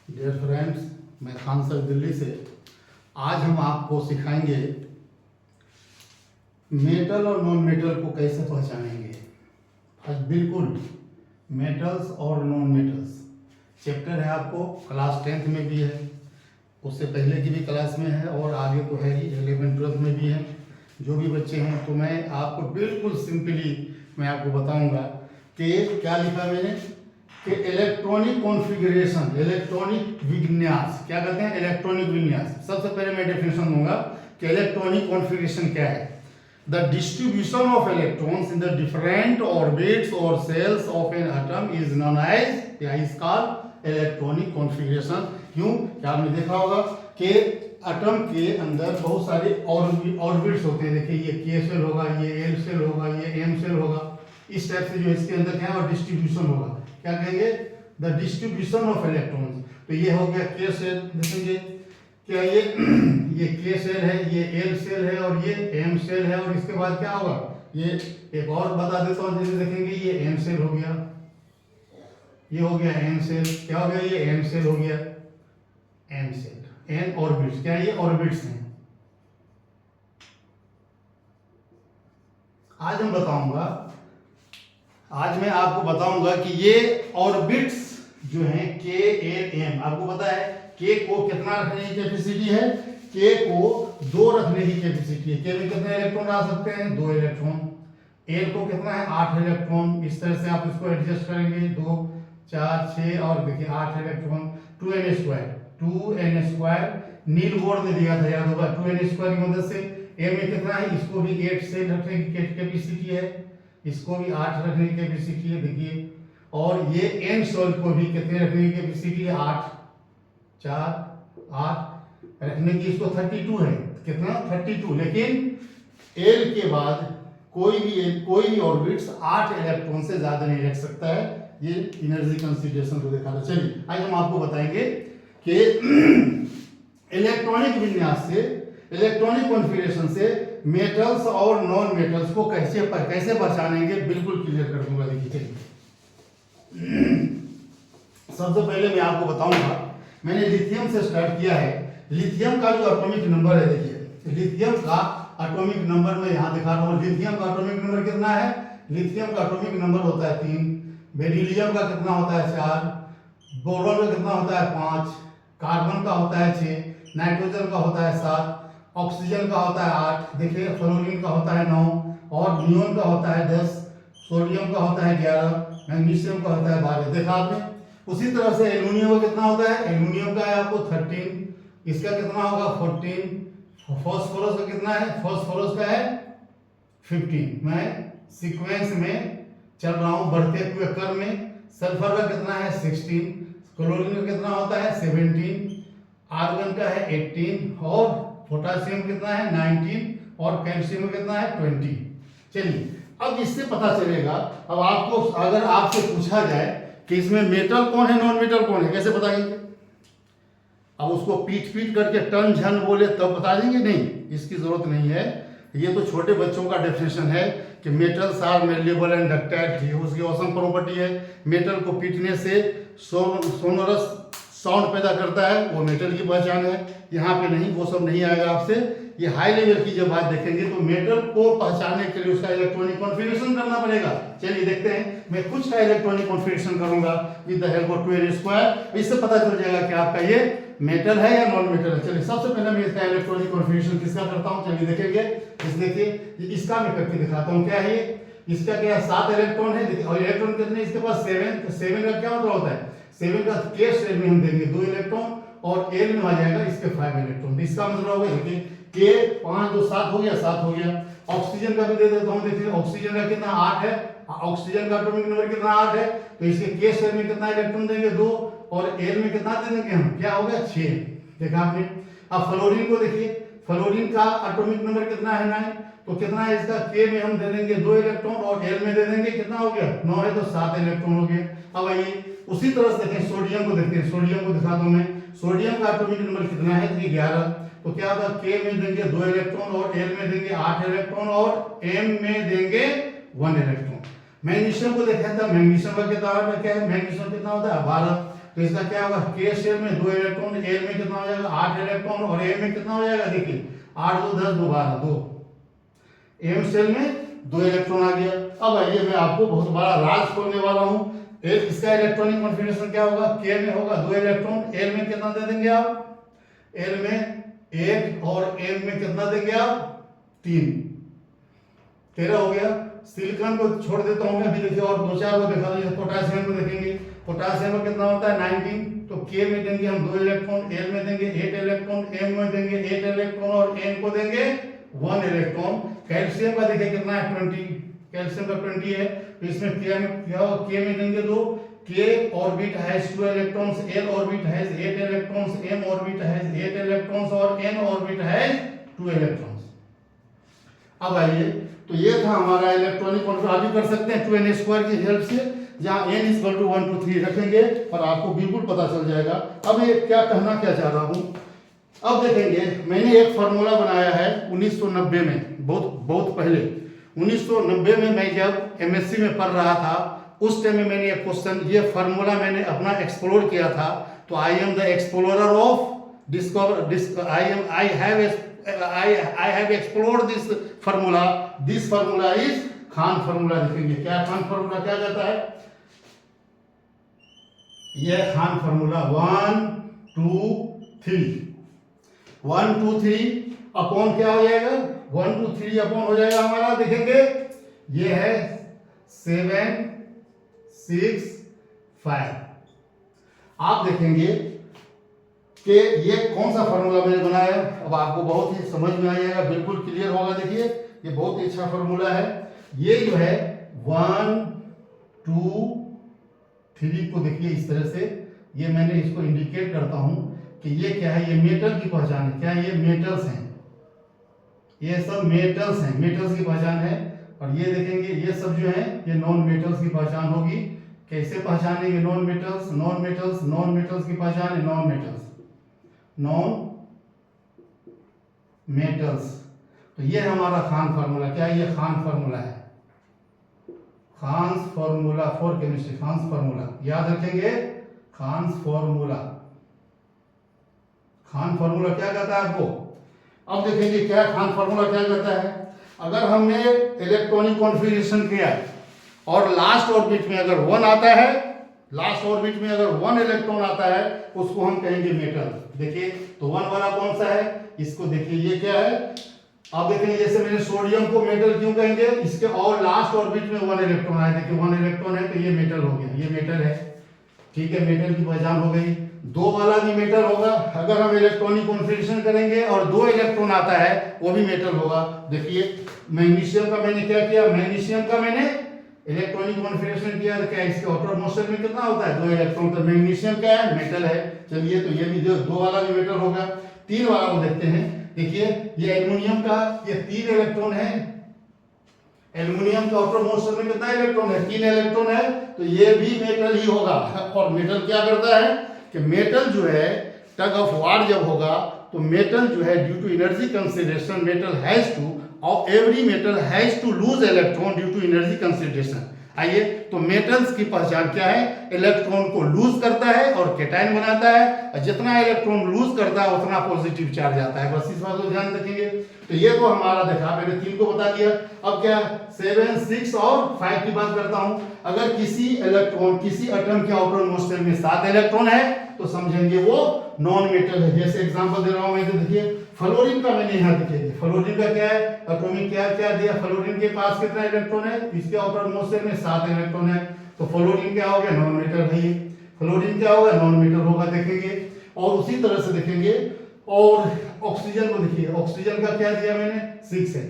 Dear friends, मैं Khan sir Delhi से। आज हम आपको सिखाएंगे मेटल और नॉन मेटल को कैसे पहचानेंगे। आज बिल्कुल मेटल्स और नॉन मेटल्स चैप्टर है, आपको क्लास 10th में भी है, उससे पहले की भी क्लास में है और आगे तो है ही 11th 12th में भी है। जो भी बच्चे हैं तो मैं आपको बिल्कुल सिंपली मैं आपको बताऊंगा कि क्या लिखा मैंने कि इलेक्ट्रॉनिक कॉन्फ़िगरेशन, इलेक्ट्रॉनिक विन्यास, क्या कहते हैं इलेक्ट्रॉनिक विन्यास। सबसे पहले मैं डेफिनेशन दूंगा कि इलेक्ट्रॉनिक कॉन्फ़िगरेशन क्या है। The distribution of electrons in the different orbits और shells of an atom is known as, या इज कॉल्ड इलेक्ट्रॉनिक कॉन्फ़िगरेशन। क्यों? क्या आपने देखा होगा कि एटम के अंदर बहुत सारे ऑर्बिट्स होते हैं। देखिए ये के सेल होगा, ये एल सेल होगा, ये एम सेल होगा। इस टाइप से जो इसके अंदर क्या है और डिस्ट्रीब्यूशन होगा, क्या कहेंगे द डिस्ट्रीब्यूशन ऑफ इलेक्ट्रॉन्स। तो ये हो गया के सेल, देखेंगे क्या ये के सेल है, ये एल सेल है और ये एम सेल है। और इसके बाद क्या होगा, ये एक और बता देता हूँ, जैसे देखेंगे ये एन सेल हो गया, ये हो गया एन सेल, क्या हो गया ये एम सेल हो गया, एम सेल, एन ऑर्बिट्स, क्या ये ऑर्बिट्स हैं। आज हम बताऊंगा, आज मैं आपको बताऊंगा कि ये ऑर्बिट्स जो हैं के एल एम, आपको पता है के को कितना रखने की कैपेसिटी है, के को 2 रखने की कैपेसिटी है। के में कितने इलेक्ट्रॉन आ सकते हैं, 2 इलेक्ट्रॉन। एल को कितना है, 8 इलेक्ट्रॉन। इस तरह से आप इसको एडजस्ट करेंगे, 2 4 6 और देखिए 8 इलेक्ट्रॉन। 2n² नील बोर्ड में दिया था, याद होगा, 2n² की मदद से। एम में कितना है, इसको भी 8 से रखने की कैपेसिटी है, इसको भी 8 रखने की कैपेसिटी है, देखिए। और ये एन सेल को भी कितने रखने की कैपेसिटी है, 8 4 8 रखने की, इसको 32 है, कितना 32। लेकिन एल के बाद कोई भी ऑर्बिट्स 8 इलेक्ट्रॉन से ज्यादा नहीं रख सकता है। ये एनर्जी कंसिडरेशन को देखा था। चलिए आज हम आपको बताएंगे कि इलेक्ट्रॉनिक विन्यास से, इलेक्ट्रॉनिक कॉन्फ़िगरेशन से मेटल्स और नॉन मेटल्स को कैसे पहचानेंगे, बिल्कुल क्लियर कर दूंगा। देखिए सबसे पहले मैं आपको बताऊंगा, मैंने लिथियम से स्टार्ट किया है। लिथियम का जो एटॉमिक नंबर है, देखिए लिथियम का एटॉमिक नंबर मैं यहां दिखा रहा हूं। लिथियम का एटॉमिक नंबर कितना है, लिथियम का एटॉमिक नंबर होता है 3। बेरिलियम का कितना होता है 4। बोरॉन का कितना होता है 5। कार्बन का होता है 6। नाइट्रोजन का होता है 7। ऑक्सीजन का होता है 8। देखिए फ्लोरीन का होता है 9 और नियोन का होता है 10। सोडियम का होता है 11। मैग्नीशियम का होता है 12। देखा आपने। उसी तरह से एल्युमिनियम का कितना होता है, एल्युमिनियम का है आपको 13। इसका कितना होगा 14। फास्फोरस का कितना है, फास्फोरस का है 15। मैं सीक्वेंस में चल रहा हूं बढ़ते हुए क्रम में। सल्फर का कितना है 16। क्लोरीन का कितना होता है 17। आर्गन का है 18 और पोटासियम कितना है 19 और कैल्शियम कितना है 20। चलिए अब इससे पता चलेगा, अब आपको अगर आपसे पूछा जाए कि इसमें मेटल कौन है नॉन मेटल कौन है, कैसे बताएंगे। अब उसको पीट करके टन झन बोले तब बता देंगे, नहीं, इसकी जरूरत नहीं है। ये तो छोटे बच्चों का डेफिनेशन है कि मेटल्स आर मेल्लेबल एंड डक्टाइल, उसकी औसम प्रॉपर्टी है। मेटल को पीटने से सोनोरस साउंड पैदा करता है, वो मेटल की पहचान है। यहाँ पे नहीं, वो सब नहीं आएगा आपसे। ये हाई लेवल की जब बात देखेंगे तो मेटल को पहचानने के लिए उसका इलेक्ट्रॉनिक कॉन्फ़िगरेशन करना पड़ेगा। चलिए देखते हैं, मैं कुछ का इलेक्ट्रॉनिक कॉन्फ़िगरेशन करूंगा with the help of 2n²। इससे पता चल जाएगा कि आपका ये मेटल है या नॉन मेटल है। चलिए सबसे पहले मैं इसका इलेक्ट्रॉनिक कॉन्फ़िगरेशन किसका करता हूँ, चलिए देखेंगे। देखिए इसका मैं करके दिखाता हूँ। क्या है ये, इसका क्या 7 इलेक्ट्रॉन है, देखिए, और इलेक्ट्रॉन कितने इसके पास 7। तो 7 का क्या मतलब होता है, 7 का के सेल में हम देंगे 2 इलेक्ट्रॉन और एल में आ जाएगा इसके 5 इलेक्ट्रॉन। इसका मतलब होगा देखिए के 5 2 7 हो गया, 7 हो गया। ऑक्सीजन का भी दे देता हूं, देखिए ऑक्सीजन का कितना 8 है, ऑक्सीजन का एटॉमिक नंबर कितना 8 है। तो इसके के सेल में कितना इलेक्ट्रॉन देंगे 2 और एल में कितना दे देंगे हम, क्या हो गया 6। देखा आपने। अब फ्लोरीन को देखिए, फ्लोरीन का एटॉमिक नंबर कितना है 9। तो कितना है इसका, के में हम दे देंगे 2 इलेक्ट्रॉन और एल में दे देंगे कितना हो गया 9 है, तो 7 इलेक्ट्रॉन हो गए। अब आइए उसी तरह से देखें, सोडियम को देखते हैं। सोडियम को दिखा दूं मैं, सोडियम का एटॉमिक नंबर कितना है, 11। तो क्या होगा, के में देंगे 2 इलेक्ट्रॉन और एल में देंगे 8 इलेक्ट्रॉन और एम में देंगे 1 इलेक्ट्रॉन। मैग्नीशियम को देखा था, मैग्नीशियम का कितना है, मैग्नीशियम कितना होता है 12। तो इसका क्या होगा, के शेल में 2 इलेक्ट्रॉन, एल में कितना हो जाएगा 8 इलेक्ट्रॉन, और एम में कितना हो जाएगा, देखिए 8 2 10 2 12 2, एम शेल में 2 इलेक्ट्रॉन आ गया। अब आइए मैं आपको बहुत बड़ा राज खोलने वाला हूँ। इसका इलेक्ट्रॉनिक कॉन्फ़िगरेशन क्या होगा, के में होगा 2 इलेक्ट्रॉन, एल में कितना दे देंगे आप, एल में 1, और एम में कितना देंगे आप 3, 13 हो गया। सिलिकॉन को छोड़ देता हूं मैं, अभी देखिए और 2-4 को दिखा दो। पोटेशियम को देखेंगे, पोटेशियम में कितना होता है 19, तो के में देंगे हम 2 इलेक्ट्रॉन, एल में देंगे 8 इलेक्ट्रॉन, एम में देंगे 8 इलेक्ट्रॉन, और एन को देंगे 1 इलेक्ट्रॉन। कैल्शियम का देखिए कितना है 20, कैल्शियम का 20 है, तो इसमें क्या होगा, के में देंगे 2, K orbit has 2 electrons, L orbit has 8 electrons, M orbit has 8 electrons, और एन ऑर्बिट हैज 2 इलेक्ट्रॉन्स। अब आइए, तो ये था हमारा इलेक्ट्रॉनिक कॉन्फ़िगरेशन। अभी कर सकते हैं 2n² की हेल्प से, जहां n = 1 2 3 रखेंगे और आपको बिल्कुल पता चल जाएगा। अब ये क्या कहना क्या चाह रहा हूं, अब देखेंगे मैंने एक फार्मूला बनाया है 1990 में, बहुत पहले 1990 में मैं जब एमएससी में पढ़ रहा था, उस टाइम में मैंने एक क्वेश्चन, ये फार्मूला मैंने अपना एक्सप्लोर किया था। तो I am the explorer of discover, I have explored this formula. This formula is Khan formula. देखेंगे क्या खान फार्मूला क्या कहता है, यह खान फार्मूला 1 2 3 1 2 3 अपॉन क्या हो जाएगा, 1 2 3 अपॉन हो जाएगा हमारा, देखेंगे ये है 7 6 5। आप देखेंगे कि ये कौन सा फार्मूला मैंने बनाया है, अब आपको बहुत ही समझ में आ जाएगा, बिल्कुल क्लियर होगा। देखिए ये बहुत ही अच्छा फार्मूला है। ये जो है 1 2 3 को देखिए इस तरह से, ये मैंने इसको इंडिकेट करता हूं कि ये क्या है, ये मेटल की पहचान है। क्या ये मेटल्स हैं, ये सब मेटल्स हैं, मेटल्स की पहचान है। और ये देखेंगे ये सब जो है ये नॉन मेटल्स की पहचान होगी। कैसे पहचानेंगे non metals, non metals, non metals की पहचान है नॉन मेटल्स, नॉन मेटल्स। तो ये हमारा खान फार्मूला, क्या ये खान फार्मूला है, Khan's formula for chemistry, Khan's formula याद रखेंगे, खान्स फार्मूला। खान फार्मूला क्या कहता है आपको, अब देखेंगे क्या खान फार्मूला क्या कहता है। अगर हमने इलेक्ट्रॉनिक कॉन्फ़िगरेशन किया और लास्ट ऑर्बिट में अगर 1 आता है, लास्ट ऑर्बिट में अगर 1 इलेक्ट्रॉन आता है, उसको हम कहेंगे मेटल। देखिए तो 1 वाला कौन सा है, इसको देखिए ये क्या है। अब देखेंगे जैसे मैंने सोडियम को मेटल क्यों कहेंगे, इसके और लास्ट ऑर्बिट में 1 इलेक्ट्रॉन आया, देखिए 1 इलेक्ट्रॉन है तो ये मेटल हो गया, ये मेटल है, ठीक है, मेटल की पहचान हो गई। 2 वाला भी मेटल होगा, अगर हम इलेक्ट्रॉनिक कॉन्फ़िगरेशन करेंगे और 2 इलेक्ट्रॉन आता है वो भी मेटल होगा। देखिए मैग्नीशियम का मैंने क्या किया, मैग्नीशियम का मैंने इलेक्ट्रॉनिक कॉन्फ़िगरेशन किया, तो क्या इसके आउटर मोशन में कितना होता है 2 इलेक्ट्रॉन, तो मैग्नीशियम क्या है मेटल है। चलिए तो ये भी 2 वाला भी मेटल होगा। 3 वाला को देखते हैं, देखिए ये एल्युमिनियम का, ये 3 इलेक्ट्रॉन है, एल्युमिनियम के आउटर मोशन में कितना इलेक्ट्रॉन है 3 इलेक्ट्रॉन है, तो ये भी मेटल ही होगा। और मेटल क्या करता है कि मेटल जो है टग ऑफ वार जब होगा तो मेटल जो है due to energy consideration metal has to, और every metal has to lose electron due to energy consideration. आइए तो मेटल्स की पहचान क्या है, इलेक्ट्रॉन को लूज करता है और कैटायन बनाता है, और जितना इलेक्ट्रॉन लूज करता है उतना पॉजिटिव चार्ज आता है। बस इस बात को ध्यान रखेंगे। तो ये तो हमारा देखा, मैंने 3 को बता दिया। अब क्या 7 6 और 5 की बात करता हूं। अगर किसी इलेक्ट्रॉन किसी एटम के आउटर मोस्ट में 7 इलेक्ट्रॉन है तो समझेंगे वो नॉन मेटल है। जैसे एग्जांपल दे रहा हूं मैं, देखिए फ्लोरीन का मैंने यहाँ दिखेगा, फ्लोरीन का क्या है, एटॉमिक क्या दिया, फ्लोरीन के पास कितना इलेक्ट्रॉन है, इसके आउटर मोस्ट में 7 इलेक्ट्रॉन है, तो फ्लोरीन क्या हो गया नॉन मेटल है। ये फ्लोरीन क्या होगा नॉन मेटल होगा, देखेंगे। और उसी तरह से देखेंगे, और ऑक्सीजन को देखिए, ऑक्सीजन का क्या दिया मैंने 6 है,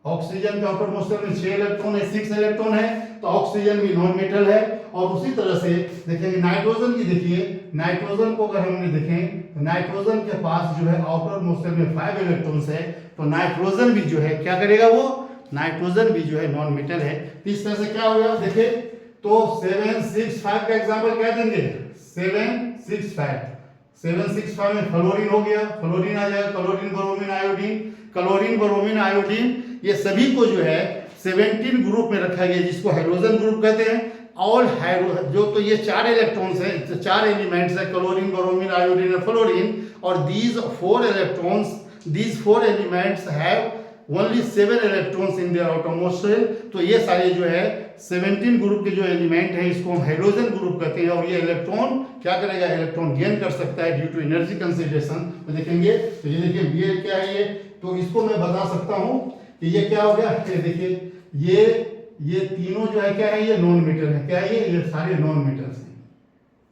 ऑक्सीजन के आउटर मोस्ट में 6 इलेक्ट्रॉन है, 6 इलेक्ट्रॉन है, तो ऑक्सीजन भी नॉन मेटल है। और उसी तरह से देखेंगे नाइट्रोजन की, देखिए नाइट्रोजन को अगर हमने देखें तो नाइट्रोजन के पास जो है आउटर मोस्ट में 5 इलेक्ट्रॉन्स है, तो नाइट्रोजन भी जो है क्या करेगा, वो नाइट्रोजन भी जो है नॉन मेटल है। इस तरह से क्या हो गया देखिए, तो 7 6 5 का एग्जांपल क्या देंगे, 7 6 5, 7 6 5 में फ्लोरीन हो गया, फ्लोरीन आ जाएगा, chlorine bromine iodine, chlorine bromine iodine, ये सभी को जो है 17 ग्रुप में रखा गया, जिसको हाइड्रोजन ग्रुप कहते हैं। ऑल हाइड्रो जो तो ये 4 इलेक्ट्रॉन्स हैं, 4 एलिमेंट्स है, क्लोरीन, ब्रोमीन, आयोडीन और फ्लोरीन, और these 4 elements have only 7 electrons in their outermost shell. तो ये सारे जो है 17 ग्रुप के जो एलिमेंट है इसको हम हाइड्रोजन ग्रुप कहते हैं, और ये इलेक्ट्रॉन क्या करेगा, इलेक्ट्रॉन गेन कर सकता है ड्यू टू एनर्जी कंसिडरेशन। तो देखेंगे, तो ये देखिए ये क्या है, ये तो इसको मैं बता सकता हूँ कि ये क्या हो गया, ये देखिए ये तीनों जो है क्या है, ये नॉन मेटल है, क्या है ये सारे नॉन मेटल्स हैं।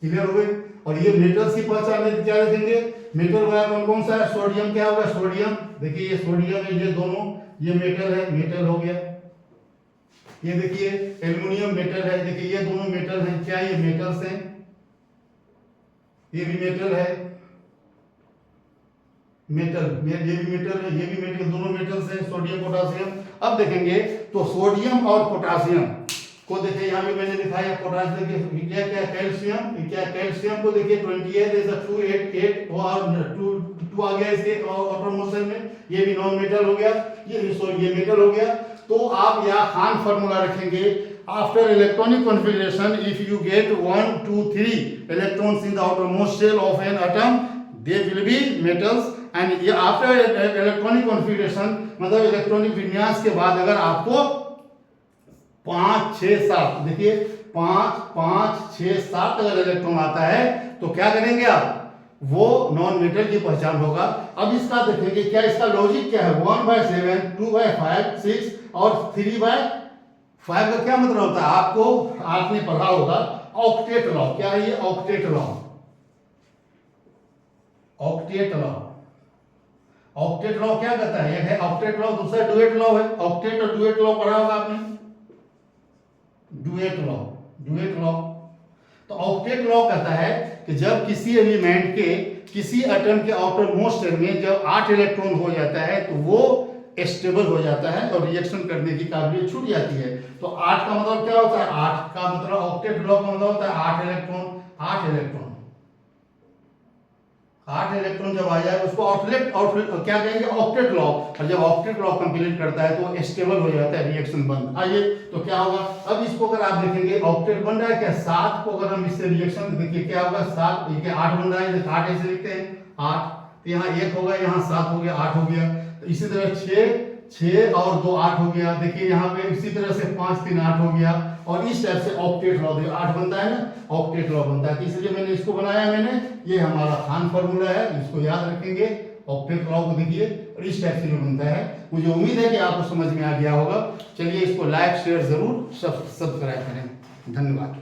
क्लियर हो गए। और ये मेटल्स की पहचान में क्या देखेंगे, मेटल वाला कौन कौन सा है, सोडियम क्या होगा, सोडियम, देखिए ये सोडियम है, ये दोनों ये मेटल है, मेटल हो गया। ये देखिए एल्युमिनियम मेटल है, देखिए ये दोनों मेटल हैं, क्या ये मेटल्स हैं, ये भी मेटल है, मेटल ये भी मेटल है, ये भी मेटल, दोनों मेटल्स हैं, सोडियम पोटासियम। अब देखेंगे तो सोडियम और पोटासियम को देखिए, यहाँ पे मैंने दिखाया पोटासियम के क्या क्या कैल्शियम, क्या कैल्शियम को देखिए 28 इज 288 और 2 आ गया इसके आउटर मोशन में, ये भी नॉन मेटल हो गया, ये मेटल हो गया। तो आप यहाँ खान फार्मूला रखेंगे, after electronic configuration if you get 1 2 3 electrons in the outermost shell of an atom they will be metals, and ये आफ्टर इलेक्ट्रॉनिक कॉन्फिगरेशन मतलब इलेक्ट्रॉनिक विन्यास के बाद अगर आपको 5 6 7 देखिए 5 5 6 7 अगर इलेक्ट्रॉन आता है तो क्या करेंगे आप, वो नॉन मेटल की पहचान होगा। अब इसका देखेंगे क्या इसका लॉजिक क्या है, 1/7 2/5 6 और 3/5 का क्या मतलब होता है, आपको आपने पढ़ा होगा ऑक्टेट लॉ। क्या है ये octet law, octet law, octet law क्या कहता है, एक है ऑक्टेट लॉ, दूसरा डुएट लॉ है। ऑक्टेट और डुएट लॉ पढ़ा होगा आपने, डुएट लॉ, डुएट लॉ। तो ऑक्टेट लॉ कहता है कि जब किसी एलिमेंट के किसी एटम के आउटर मोस्ट शेल में जब 8 इलेक्ट्रॉन हो जाता है तो वो स्टेबल हो जाता है और रिएक्शन करने की काबिलियत छूट जाती है। तो 8 का मतलब क्या होता है, 8 का मतलब ऑक्टेट लॉ का मतलब होता है 8 इलेक्ट्रॉन, 8 इलेक्ट्रॉन, 8 इलेक्ट्रॉन जब आ जाए उसको आउटलेट क्या कहेंगे, ऑक्टेट लॉ। और जब ऑक्टेट लॉ कंप्लीट करता है तो स्टेबल हो जाता है, रिएक्शन बंद। आइए तो क्या होगा, अब इसको अगर आप देखेंगे ऑक्टेट बन रहा है क्या, 7 को अगर हम इससे रिएक्शन देखिए क्या होगा, 7 ये 8 बन रहा है, 8 ऐसे लिखते हैं 8, तो यहाँ 1 होगा, यहाँ 7 हो गया, 8 हो गया। तो इसी तरह 6 और 2 8 हो गया, देखिए यहाँ पे इसी तरह से 5 3 8 हो गया, और इस टाइप से ऑक्टेट लॉ 8 बनता है ना, ऑक्टेट लॉ बनता है। तो इसलिए मैंने इसको बनाया, मैंने ये हमारा खान फार्मूला है, इसको याद रखेंगे। ऑक्टेट लॉ को देखिए और इस टाइप से जो बनता है, मुझे उम्मीद है कि आपको समझ में आ गया होगा। चलिए इसको लाइक शेयर जरूर सब्सक्राइब करें, धन्यवाद।